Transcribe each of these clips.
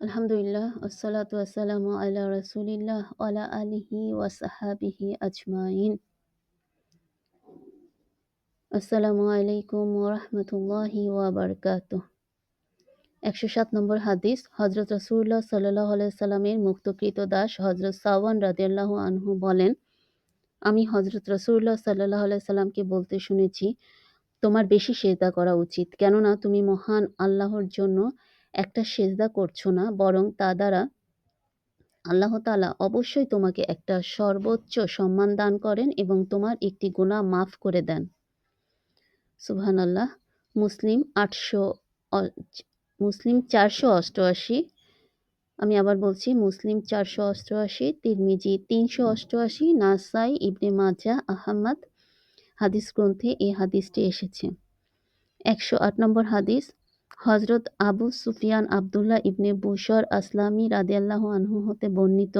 আলহামদুলিল্লাহ আসসালাতু ওয়াসসালামু আলা রাসূলিল্লাহ ওয়া আলা আলিহি ওয়া সাহবিহি আজমাইন। আসসালামু আলাইকুম ওয়া রাহমাতুল্লাহি ওয়া বারাকাতুহু। ১০৭ নম্বর হাদিস হযরত রাসূলুল্লাহ সাল্লাল্লাহু আলাইহি সাল্লামের মুক্তকৃত দাস হযরত সাওয়ান রাদিয়াল্লাহু আনহু বলেন, আমি হযরত রাসূলুল্লাহ সাল্লাল্লাহু আলাইহি সাল্লামকে বলতে শুনেছি, তোমার বেশি সিজদা করা উচিত। কেননা তুমি মহান আল্লাহর জন্য একটা সিজদা করছ না, বরং তা দ্বারা আল্লাহ তাআলা অবশ্যই তোমাকে একটা সর্বোচ্চ সম্মান দান করেন এবং তোমার একটি গুনাহ মাফ করে দেন। সুবহানাল্লাহ। মুসলিম ৮০০ অ মুসলিম ৪৮৮। আমি আবার বলছি, মুসলিম ৪৮৮, তিরমিজি ৩৮৮, নাসাই, ইবনে মাজাহ, আহমদ হাদিস গ্রন্থে এই হাদিসটি এসেছে। ১০৮ নম্বর হাদিস হযরত আবু সুফিয়ান আব্দুল্লাহ ইবনে বুশর আসলামী রাদিয়াল্লাহু আনহু হতে বর্ণিত,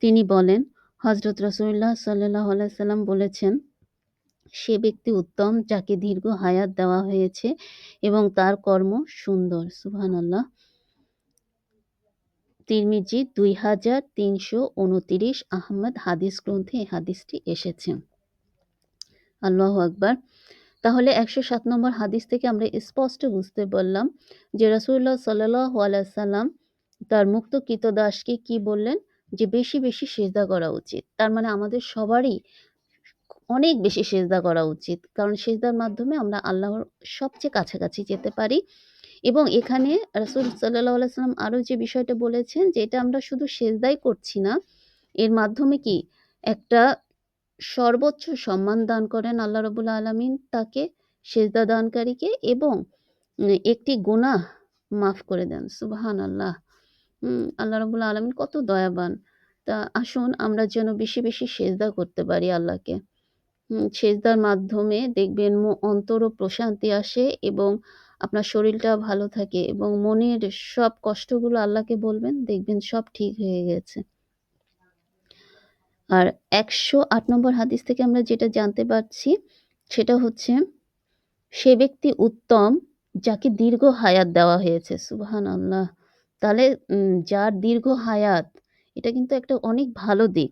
তিনি বলেন, হযরত রাসূলুল্লাহ সাল্লাল্লাহু আলাইহি সাল্লাম বলেছেন, সে ব্যক্তি উত্তম যাকে দীর্ঘ হায়াত দেওয়া হয়েছে এবং তার কর্ম সুন্দর। সুবহানাল্লাহ। তিরমিজি ২৩২৯, আহমদ হাদিস গ্রন্থে এই হাদিসটি এসেছে। আল্লাহু আকবার। তাহলে ১০৭ নম্বর হাদিস থেকে আমরা স্পষ্ট বুঝতে পারলাম যে রাসূলুল্লাহ সাল্লাল্লাহু আলাইহি সাল্লাম তার মুক্ত ক্রীতদাসকে কি বললেন, যে বেশি বেশি সিজদা করা উচিত। তার মানে আমাদের সবারই অনেক বেশি সিজদা করা উচিত, কারণ সিজদার মাধ্যমে আমরা আল্লাহর সবচেয়ে কাছাকাছি যেতে পারি। এবং এখানে রাসূল সাল্লাল্লাহু আলাইহি সাল্লাম আরও যে বিষয়টা বলেছেন, যে এটা আমরা শুধু সিজদাই করছি না, এর মাধ্যমে কি একটা সর্বোচ্চ সম্মান দান করেন আল্লাহ রাব্বুল আলামিন তাকে, সিজদা দানকারীকে, এবং একটি গুনাহ মাফ করে দেন। সুবহানাল্লাহ। আল্লাহ রাব্বুল আলামিন কত দয়াবান। তা আসুন আমরা যেন বেশি বেশি সিজদা করতে পারি আল্লাহকে। সেজদার মাধ্যমে দেখবেন অন্তরও প্রশান্তি আসে এবং আপনার শরীরটা ভালো থাকে এবং মনের সব কষ্টগুলো আল্লাহকে বলবেন, দেখবেন সব ঠিক হয়ে গেছে। আর ১০৮ নম্বর হাদিস থেকে আমরা যেটা জানতে পারছি, সেটা হচ্ছে, সে ব্যক্তি উত্তম যাকে দীর্ঘ হায়াত দেওয়া হয়েছে। সুবহানাল্লাহ। তাহলে যার দীর্ঘ হায়াত, এটা কিন্তু একটা অনেক ভালো দিক।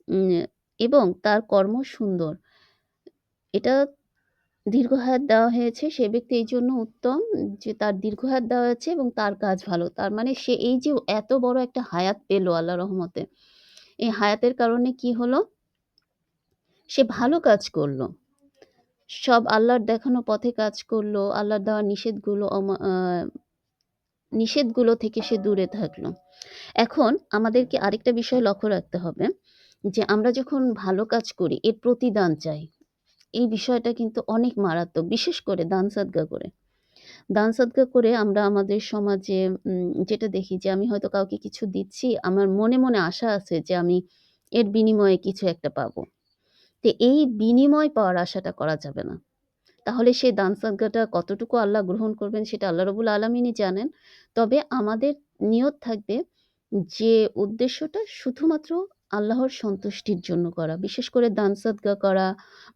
উম এবং তার কর্ম সুন্দর। এটা দীর্ঘায়ুর দেওয়া হয়েছে, সে ব্যক্তি এই জন্য উত্তম যে তার দীর্ঘায়ু দেওয়া হয়েছে এবং তার কাজ ভালো। তার মানে সে এই যে এত বড় একটা হায়াত পেল আল্লাহর রহমতে, এই হায়াতের কারণে কি হলো? সে ভালো কাজ করল। সব আল্লাহর দেখানো পথে কাজ করল, আল্লাহর দেওয়া নিষেধগুলো থেকে সে দূরে থাকলো। এখন আমাদেরকে আরেকটা বিষয় লক্ষ্য রাখতে হবে, যে আমরা যখন ভালো কাজ করি এর প্রতিদান চাই। এই বিষয়টা কিন্তু অনেক মারাত্মক, বিশেষ করে দান সাদকা করে। দান সাদকা করে আমরা আমাদের সমাজে যেটা দেখি, যে আমি হয়তো কাউকে কিছু দিচ্ছি, আমার মনে মনে আশা আছে যে আমি এর বিনিময়ে কিছু একটা পাবো। তো এই বিনিময় পাওয়ার আশাটা করা যাবে না। তাহলে সেই দান সাদকাটা কতটুকু আল্লাহ গ্রহণ করবেন সেটা আল্লাহ রাব্বুল আলামিনই জানেন। তবে আমাদের নিয়ত থাকবে যে উদ্দেশ্যটা শুধুমাত্র আল্লাহর সন্তুষ্টির জন্য করা। বিশেষ করে দান সাদকা করা,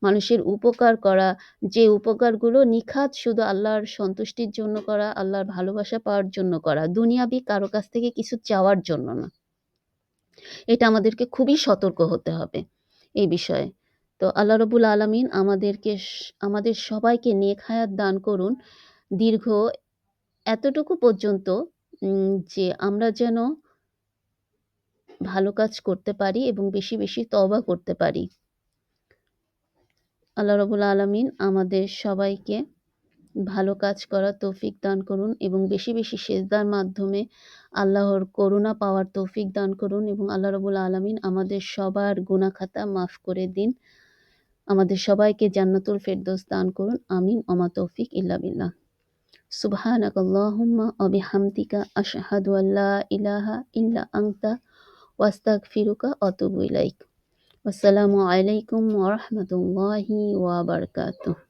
মানুষের উপকার করা, যে উপকারগুলো নিখাত শুধু আল্লাহর সন্তুষ্টির জন্য করা, আল্লাহর ভালোবাসা পাওয়ার জন্য করা, দুনিয়াবি কারো কাছ থেকে কিছু চাওয়ার জন্য না। এটা আমাদেরকে খুবই সতর্ক হতে হবে এই বিষয়ে। তো আল্লাহ রাব্বুল আলামিন আমাদের সবাইকে নেক হায়াত দান করুন, দীর্ঘ এতটুকু পর্যন্ত, যে আমরা যেন ভালো কাজ করতে পারি এবং বেশি বেশি তওবা করতে পারি। আল্লাহ রাব্বুল আলামিন আমাদের সবাইকে ভালো কাজ করার তৌফিক দান করুন এবং বেশি বেশি সিজদার মাধ্যমে আল্লাহর করুণা পাওয়ার তৌফিক দান করুন, এবং আল্লাহ রাব্বুল আলামিন আমাদের সবার গুনাহ খাতা মাফ করে দিন। আমাদের সবাইকে জান্নাতুল ফেরদৌস দান করুন। আমিন। ওমা তৌফিক ইল্লা বিল্লাহ। সুবহানাকাল্লাহুম্মা ওয়া বিহামদিকা আশহাদু আল্লা ইলাহা ইল্লা আনতা ওয়া আস্তাগফিরুকা ওয়া আতুবু ইলাইক। আসসালামু আলাইকুম ওয়া রাহমাতুল্লাহি ওয়া বারাকাতুহু।